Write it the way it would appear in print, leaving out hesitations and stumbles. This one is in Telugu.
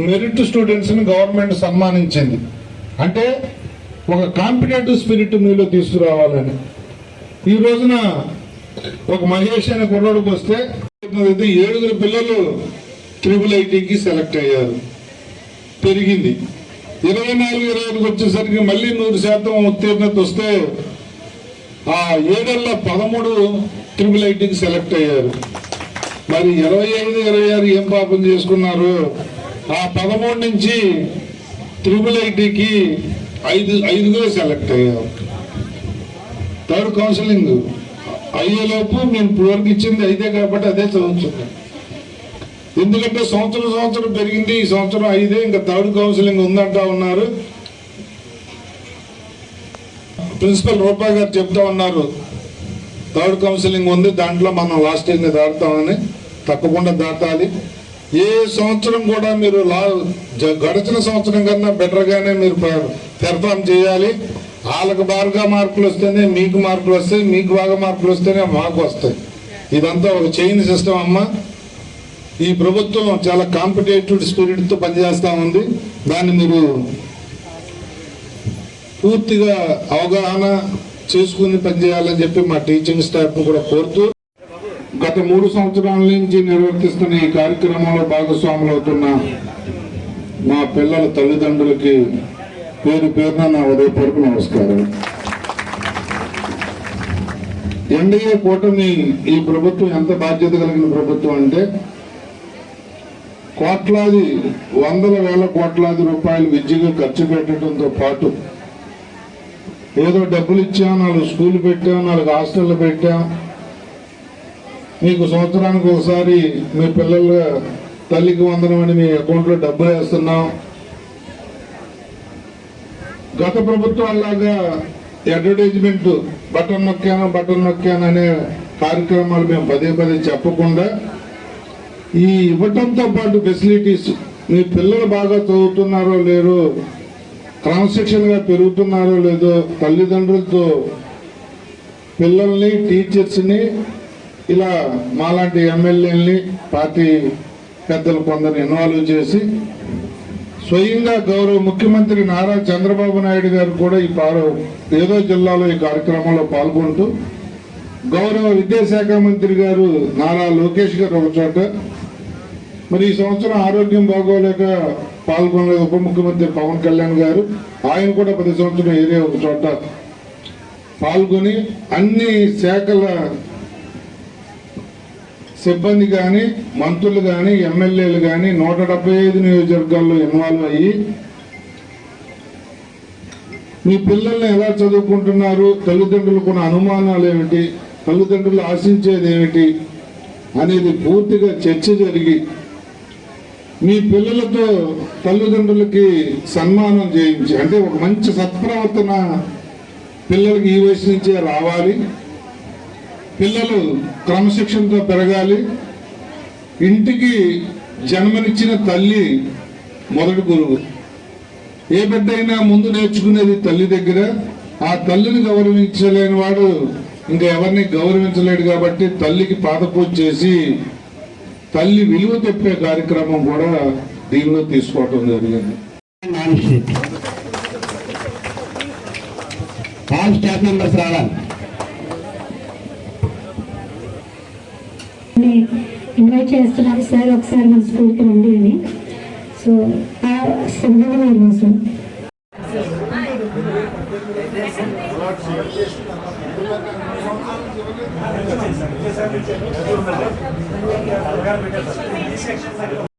మెరిట్ స్టూడెంట్స్ ని గవర్నమెంట్ సన్మానించింది. అంటే ఒక కాంపిటేటివ్ స్పిరిట్ మీలో తీసుకురావాలని. ఈ రోజున ఒక మహేష్ అనే కుర్రాడికి వస్తే 7 పిల్లలు IIITకి సెలెక్ట్ అయ్యారు. పెరిగింది 24-25 వచ్చేసరికి మళ్ళీ 100% ఉత్తీర్ణత వస్తే ఆ 7 13 IIITకి సెలెక్ట్ అయ్యారు. మరి 25-26 ఏం పాపం చేసుకున్నారు? ఆ 13 నుంచి IIITకి 5 సెలెక్ట్ అయ్యారు. థర్డ్ కౌన్సిలింగ్ అయ్యేలోపు మేము ఇప్పటివరకు ఇచ్చింది 5 కాబట్టి అదే చదువుతున్నాం. ఎందుకంటే సంవత్సరం పెరిగింది. ఈ సంవత్సరం 5, ఇంకా థర్డ్ కౌన్సిలింగ్ ఉందంటా ఉన్నారు. ప్రిన్సిపల్ రూపా గారు చెప్తా ఉన్నారు, థర్డ్ కౌన్సిలింగ్ ఉంది, దాంట్లో మనం లాస్ట్ ఇయర్ని దాటుతామని. తప్పకుండా దాటాలి. ఏ సంవత్సరం కూడా మీరు గడిచిన సంవత్సరం కన్నా బెటర్గానే మీరు పెర్ఫామ్ చేయాలి. వాళ్ళకి బాగా మార్కులు వస్తేనే మీకు మార్కులు వస్తాయి, మీకు బాగా మార్కులు వస్తేనే మాకు వస్తాయి. ఇదంతా ఒక చైన్ సిస్టమ్ అమ్మ. ఈ ప్రభుత్వం చాలా కాంపిటేటివ్ స్పిరిట్తో పనిచేస్తూ ఉంది. దాన్ని మీరు పూర్తిగా అవగాహన చేసుకుని పనిచేయాలని చెప్పి మా టీచింగ్ స్టాఫ్ను కూడా కోరుతూ, గత 3 సంవత్సరాల నుంచి నిర్వర్తిస్తున్న ఈ కార్యక్రమంలో భాగస్వాములు అవుతున్న మా పిల్లల తల్లిదండ్రులకి పేరున నా ఉదయపూర్వక నమస్కారం. ఎన్డీఏ కూటమి ఈ ప్రభుత్వం ఎంత బాధ్యత కలిగిన ప్రభుత్వం అంటే, వందల వేల కోట్లాది రూపాయలు విద్యగా ఖర్చు పెట్టడంతో పాటు ఏదో డబ్బులు ఇచ్చాం, 4 స్కూళ్ళు పెట్టాం, 4 హాస్టళ్ళు పెట్టాం, మీకు సంవత్సరానికి ఒకసారి మీ పిల్లల తల్లికి వందనం అని మీ అకౌంట్లో డబ్బులు వేస్తున్నాం. గత ప్రభుత్వాల్లాగా అడ్వర్టైజ్మెంట్ బటన్ నొక్కాను అనే కార్యక్రమాలు మేము పదే చెప్పకుండా, ఈ ఇవ్వటంతో పాటు ఫెసిలిటీస్, మీ పిల్లలు బాగా చదువుతున్నారో లేరో, క్రమశిక్షణగా పెరుగుతున్నారో లేదో, తల్లిదండ్రులతో పిల్లల్ని, టీచర్స్ని, ఇలా మాలాంటి ఎమ్మెల్యేలని, పార్టీ పెద్దలు కొందరు ఇన్వాల్వ్ చేసి, స్వయంగా గౌరవ ముఖ్యమంత్రి నారా చంద్రబాబు నాయుడు గారు కూడా ఏదో జిల్లాలో ఈ కార్యక్రమంలో పాల్గొంటూ, గౌరవ విద్యాశాఖ మంత్రి గారు నారా లోకేష్ గారు ఒక చోట, మరి ఈ సంవత్సరం ఆరోగ్యం బాగోలేక పాల్గొనలేదు ఉప ముఖ్యమంత్రి పవన్ కళ్యాణ్ గారు, ఆయన కూడా 10 సంవత్సరం ఏరియా ఒక చోట పాల్గొని అన్ని శాఖల సిబ్బంది కానీ, మంత్రులు కానీ, ఎమ్మెల్యేలు కానీ 175 నియోజకవర్గాల్లో ఇన్వాల్వ్ అయ్యి, మీ పిల్లల్ని ఎలా చదువుకుంటున్నారు, తల్లిదండ్రులకు ఉన్న అనుమానాలు ఏమిటి, తల్లిదండ్రులు ఆశించేది ఏమిటి అనేది పూర్తిగా చర్చ జరిగి, మీ పిల్లలతో తల్లిదండ్రులకి సన్మానం చేయించి, అంటే ఒక మంచి సత్ప్రవర్తన పిల్లలకి ఈ వయసు నుంచే రావాలి. పిల్లలు క్రమశిక్షణతో పెరగాలి. ఇంటికి జన్మనిచ్చిన తల్లి మొదటి గురువు. ఏ బిడ్డ అయినా ముందు నేర్చుకునేది తల్లి దగ్గర. ఆ తల్లిని గౌరవించలేని వాడు ఇంకా ఎవరిని గౌరవించలేడు. కాబట్టి తల్లికి పాదపూజ చేసి తల్లి విలువ తెప్పే కార్యక్రమం కూడా దీనిలో తీసుకోవటం జరిగింది. స్టాఫ్ మెంబర్స్ రావాలి. ఇన్వైట్ చేస్తున్నారు సార్, ఒకసారి మన స్కూల్కి రండి అని. సో ఆ సందర్భంగా ఈరోజు